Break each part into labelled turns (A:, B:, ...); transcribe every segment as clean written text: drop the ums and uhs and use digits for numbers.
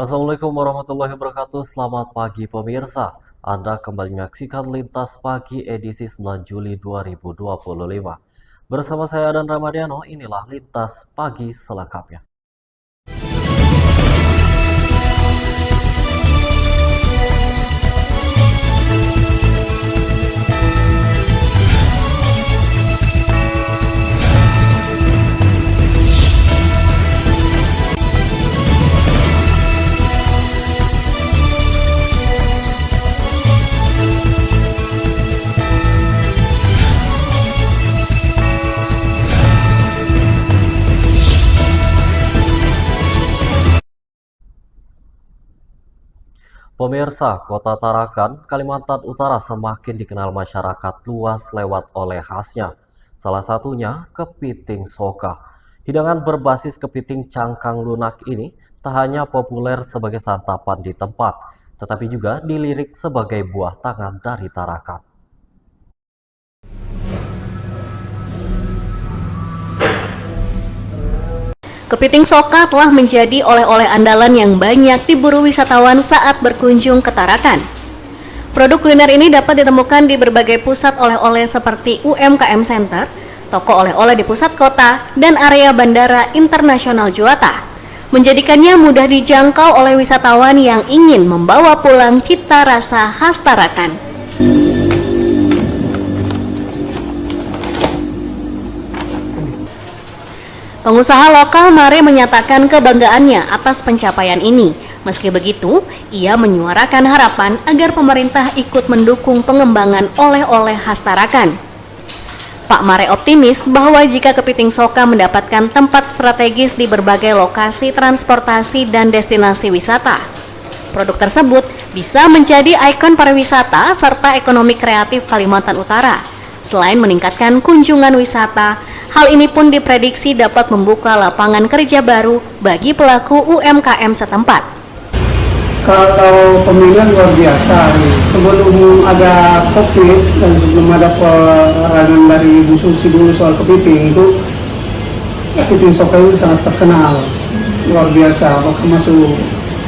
A: Assalamualaikum warahmatullahi wabarakatuh. Selamat pagi pemirsa. Anda kembali menyaksikan Lintas Pagi edisi 9 Juli 2025. Bersama saya Adan Ramadiano, inilah Lintas Pagi selengkapnya. Pemirsa, Kota Tarakan, Kalimantan Utara semakin dikenal masyarakat luas lewat oleh khasnya. Salah satunya kepiting soka. Hidangan berbasis kepiting cangkang lunak ini tak hanya populer sebagai santapan di tempat, tetapi juga dilirik sebagai buah tangan dari Tarakan.
B: Kepiting soka telah menjadi oleh-oleh andalan yang banyak diburu wisatawan saat berkunjung ke Tarakan. Produk kuliner ini dapat ditemukan di berbagai pusat oleh-oleh seperti UMKM Center, toko oleh-oleh di pusat kota, dan area Bandara Internasional Juanda, menjadikannya mudah dijangkau oleh wisatawan yang ingin membawa pulang cita rasa khas Tarakan. Pengusaha lokal Mare menyatakan kebanggaannya atas pencapaian ini. Meski begitu, ia menyuarakan harapan agar pemerintah ikut mendukung pengembangan oleh-oleh khas Tarakan. Pak Mare optimis bahwa jika kepiting soka mendapatkan tempat strategis di berbagai lokasi transportasi dan destinasi wisata, produk tersebut bisa menjadi ikon pariwisata serta ekonomi kreatif Kalimantan Utara. Selain meningkatkan kunjungan wisata, hal ini pun diprediksi dapat membuka lapangan kerja baru bagi pelaku UMKM setempat.
C: Kalau peminat luar biasa, sebelum ada COVID dan sebelum ada perangan dari Bu Susi dulu soal kepiting itu, kepiting soka itu sangat terkenal, luar biasa, bahkan masuk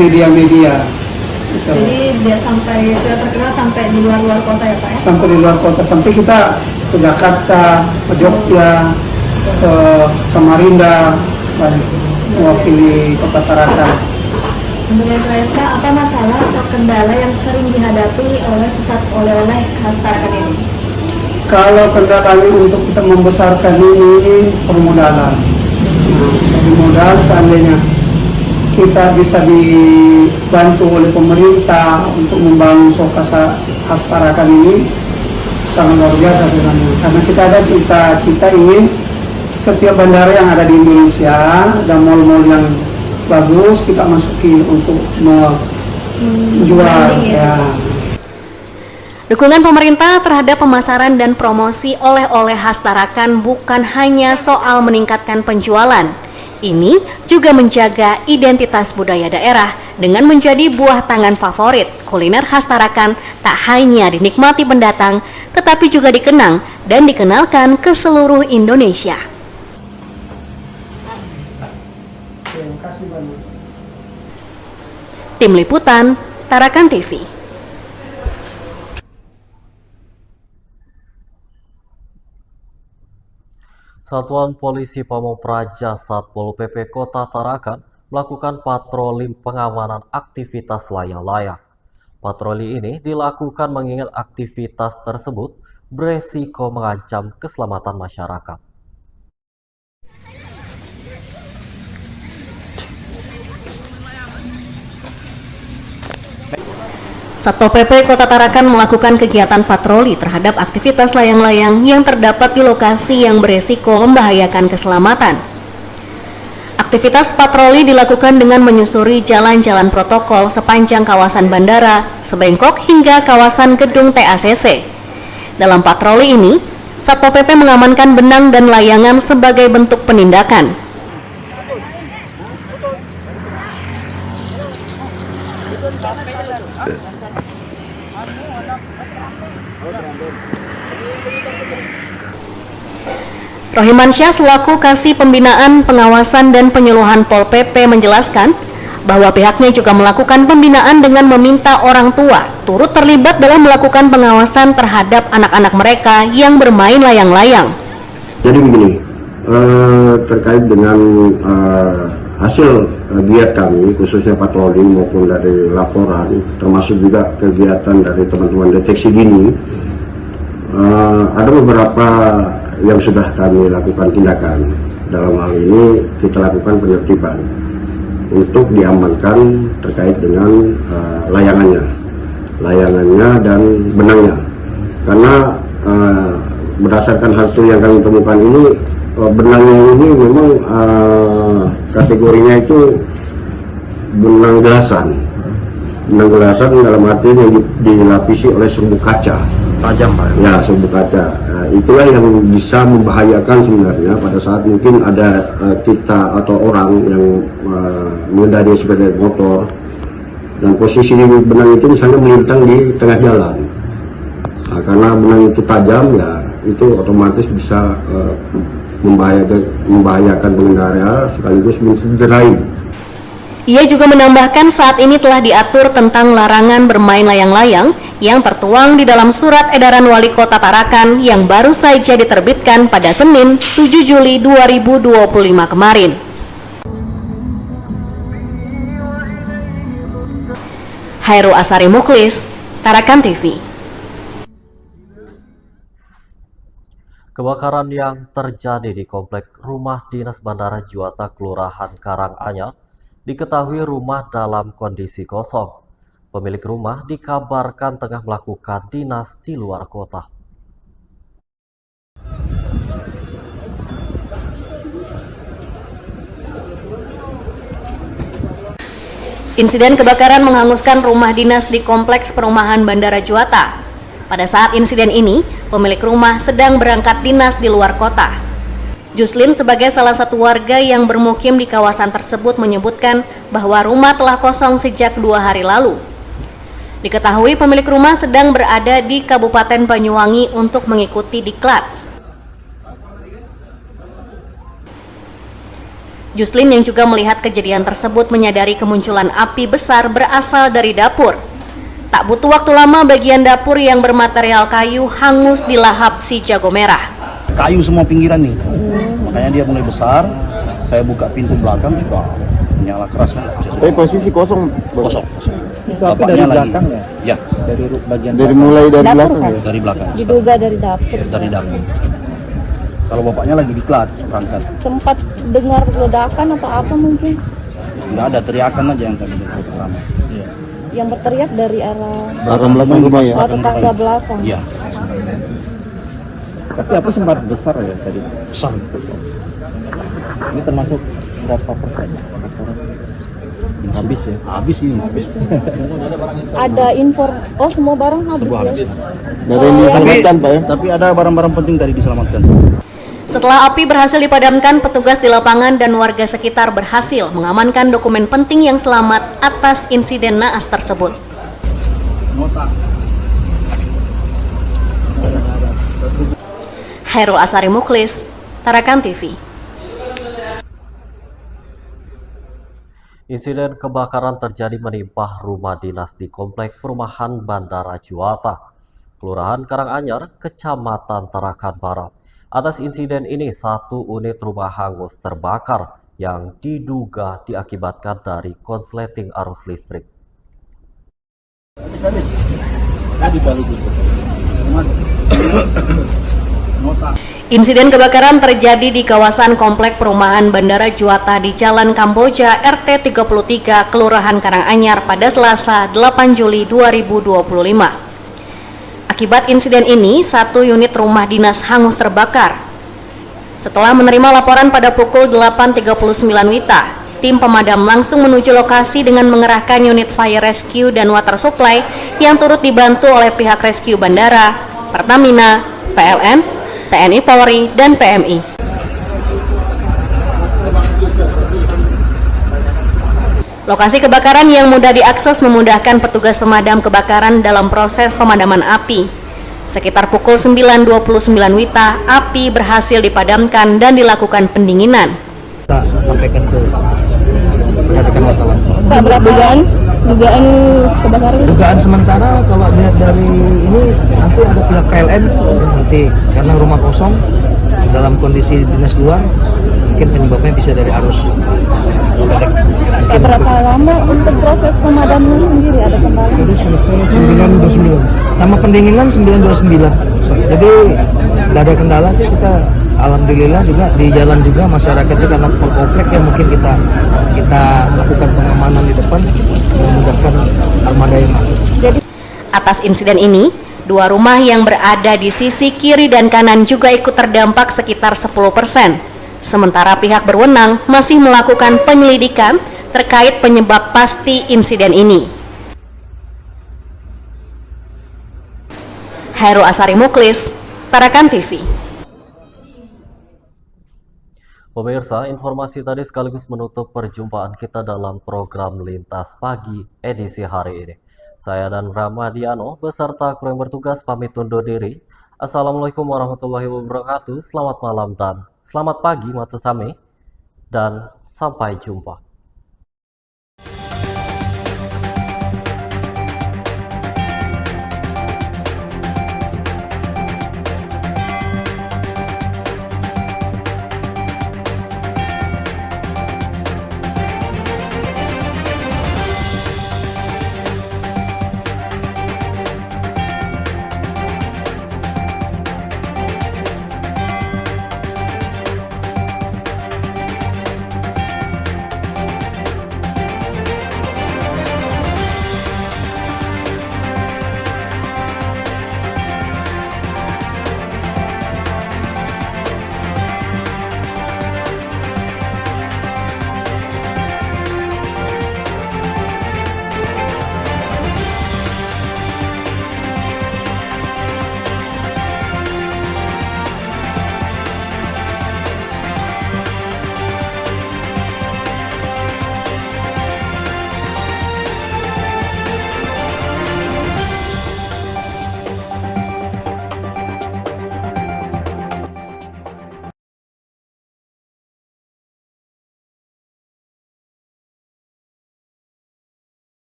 C: media-media.
D: Jadi dia sudah terkenal sampai di luar kota ya Pak ya?
C: Sampai di luar kota, sampai kita ke Jakarta, ke Jogja, ke Samarinda, dan mewakili Kota Tarakan.
D: Untuk yang terakhir Pak, apa masalah atau kendala yang sering dihadapi oleh pusat oleh-oleh khas Tarakan ini?
C: Kalau kendalanya untuk kita membesarkan ini permodalan. Permodalan seandainya kita bisa dibantu oleh pemerintah untuk membangun soka khas Tarakan ini sangat luar biasa sebenarnya. Karena kita ingin setiap bandara yang ada di Indonesia dan mal-mal yang bagus kita masuki untuk menjual ya.
B: Dukungan pemerintah terhadap pemasaran dan promosi oleh-oleh khas Tarakan bukan hanya soal meningkatkan penjualan. Ini juga menjaga identitas budaya daerah dengan menjadi buah tangan favorit. Kuliner khas Tarakan tak hanya dinikmati pendatang, tetapi juga dikenang dan dikenalkan ke seluruh Indonesia.
C: Terima kasih banyak.
B: Tim Liputan, Tarakan TV.
A: Satuan Polisi Pamong Praja Satpol PP Kota Tarakan melakukan patroli pengamanan aktivitas layang-layang. Patroli ini dilakukan mengingat aktivitas tersebut beresiko mengancam keselamatan masyarakat.
B: Satpol PP Kota Tarakan melakukan kegiatan patroli terhadap aktivitas layang-layang yang terdapat di lokasi yang beresiko membahayakan keselamatan. Aktivitas patroli dilakukan dengan menyusuri jalan-jalan protokol sepanjang kawasan bandara, Sebengkok hingga kawasan gedung TACC. Dalam patroli ini, Satpol PP mengamankan benang dan layangan sebagai bentuk penindakan. Rohimansyah selaku Kasih Pembinaan, Pengawasan dan Penyuluhan Pol PP menjelaskan bahwa pihaknya juga melakukan pembinaan dengan meminta orang tua turut terlibat dalam melakukan pengawasan terhadap anak-anak mereka yang bermain layang-layang.
E: Jadi begini, terkait dengan hasil giat kami, khususnya patroli maupun dari laporan, termasuk juga kegiatan dari teman-teman deteksi dini, ada beberapa yang sudah kami lakukan tindakan. Dalam hal ini kita lakukan penertiban untuk diamankan terkait dengan layangannya dan benangnya. Karena berdasarkan hasil yang kami temukan ini, benangnya ini memang kategorinya itu benang gelasan. Benang gelasan dalam arti yang dilapisi oleh serbuk kaca.
A: Tajam, Pak.
E: Ya, serbuk kaca. Itulah yang bisa membahayakan sebenarnya pada saat mungkin ada kita atau orang yang mengendarai sepeda motor dan posisi benang itu misalnya melintang di tengah jalan. Nah, karena benang itu tajam, ya itu otomatis bisa membahayakan pengendara sekaligus mencederai.
B: Ia juga menambahkan saat ini telah diatur tentang larangan bermain layang-layang yang tertuang di dalam Surat Edaran Wali Kota Tarakan yang baru saja diterbitkan pada Senin 7 Juli 2025 kemarin. Hairul Asari Mukhlis, Tarakan TV.
A: Kebakaran yang terjadi di komplek rumah dinas Bandara Juwata Kelurahan Karanganyar diketahui rumah dalam kondisi kosong. Pemilik rumah dikabarkan tengah melakukan dinas di luar kota.
B: Insiden kebakaran menghanguskan rumah dinas di kompleks perumahan Bandara Juwata. Pada saat insiden ini, pemilik rumah sedang berangkat dinas di luar kota. Juslin sebagai salah satu warga yang bermukim di kawasan tersebut menyebutkan bahwa rumah telah kosong sejak 2 hari lalu. Diketahui pemilik rumah sedang berada di Kabupaten Banyuwangi untuk mengikuti diklat. Juslin yang juga melihat kejadian tersebut menyadari kemunculan api besar berasal dari dapur. Tak butuh waktu lama bagian dapur yang bermaterial kayu hangus dilahap si jago merah.
F: Kayu semua pinggiran nih, makanya dia mulai besar. Saya buka pintu belakang juga menyala keras.
G: Tapi posisi kosong.
F: Tapi dari belakang ya? Ya, dari bagian
G: Dari
F: belakang.
G: mulai dari
D: Dapur,
G: belakang
D: kan?
G: ya?
F: Dari belakang.
D: Diduga dari dapur.
F: Dari dapur. Kalau bapaknya lagi diklat berangkat,
D: Sempat dengar ledakan atau apa mungkin?
F: nggak ada teriakan aja yang tadi dari pertama. Iya.
D: Yang berteriak dari arah
G: Belakang rumah ya?
D: tetangga belakang.
F: Iya.
G: Tapi apa sempat besar ya tadi?
F: Besar.
G: Ini termasuk berapa persen? Habis ya?
F: Habis ini. Habis.
D: Ada info, oh semua barang habis
F: Semua
D: ya?
F: habis.
G: Dari yang diselamatkan Pak ya?
F: Tapi ada barang-barang penting tadi diselamatkan.
B: Setelah api berhasil dipadamkan, petugas di lapangan dan warga sekitar berhasil mengamankan dokumen penting yang selamat atas insiden naas tersebut. Hairul Asari Mukhlis, Tarakan TV.
A: Insiden kebakaran terjadi menimpa rumah dinas di komplek perumahan Bandara Juwata, Kelurahan Karanganyar, Kecamatan Tarakan Barat. Atas insiden ini, 1 unit rumah hangus terbakar yang diduga diakibatkan dari konsleting arus listrik.
B: Insiden kebakaran terjadi di kawasan komplek perumahan Bandara Juwata di Jalan Kamboja RT 33 Kelurahan Karanganyar pada Selasa 8 Juli 2025. Akibat insiden ini, 1 unit rumah dinas hangus terbakar. Setelah menerima laporan pada pukul 8.39 WITA, tim pemadam langsung menuju lokasi dengan mengerahkan unit fire rescue dan water supply yang turut dibantu oleh pihak rescue bandara, Pertamina, PLN, TNI Polri, dan PMI. Lokasi kebakaran yang mudah diakses memudahkan petugas pemadam kebakaran dalam proses pemadaman api. Sekitar pukul 9.29 WITA, api berhasil dipadamkan dan dilakukan pendinginan.
F: Kita sampaikan ke wartawan.
D: Pak, berapa dugaan kebakaran?
H: Dugaan sementara kalau lihat dari ini nanti ada pihak PLN nanti karena rumah kosong dalam kondisi dinas luar mungkin penyebabnya bisa dari arus pendek.
D: Pak, berapa lama untuk proses pemadaman sendiri, ada kendala?
H: Jadi selesai 929 sama pendinginan 929. Jadi tidak ada kendala sih, kita alhamdulillah juga di jalan juga masyarakat juga karena komplek yang mungkin kita lakukan pengamanan di depan memudahkan armada yang masuk.
B: Atas insiden ini, 2 rumah yang berada di sisi kiri dan kanan juga ikut terdampak sekitar 10%. Sementara pihak berwenang masih melakukan penyelidikan terkait penyebab pasti insiden ini. Hairul Asari Muklis, Tarakan TV.
A: Pemirsa, informasi tadi sekaligus menutup perjumpaan kita dalam program Lintas Pagi edisi hari ini. Saya dan Ramadiano beserta kru yang bertugas pamit undur diri. Assalamualaikum warahmatullahi wabarakatuh. Selamat malam dan selamat pagi maksud kami. Dan sampai jumpa.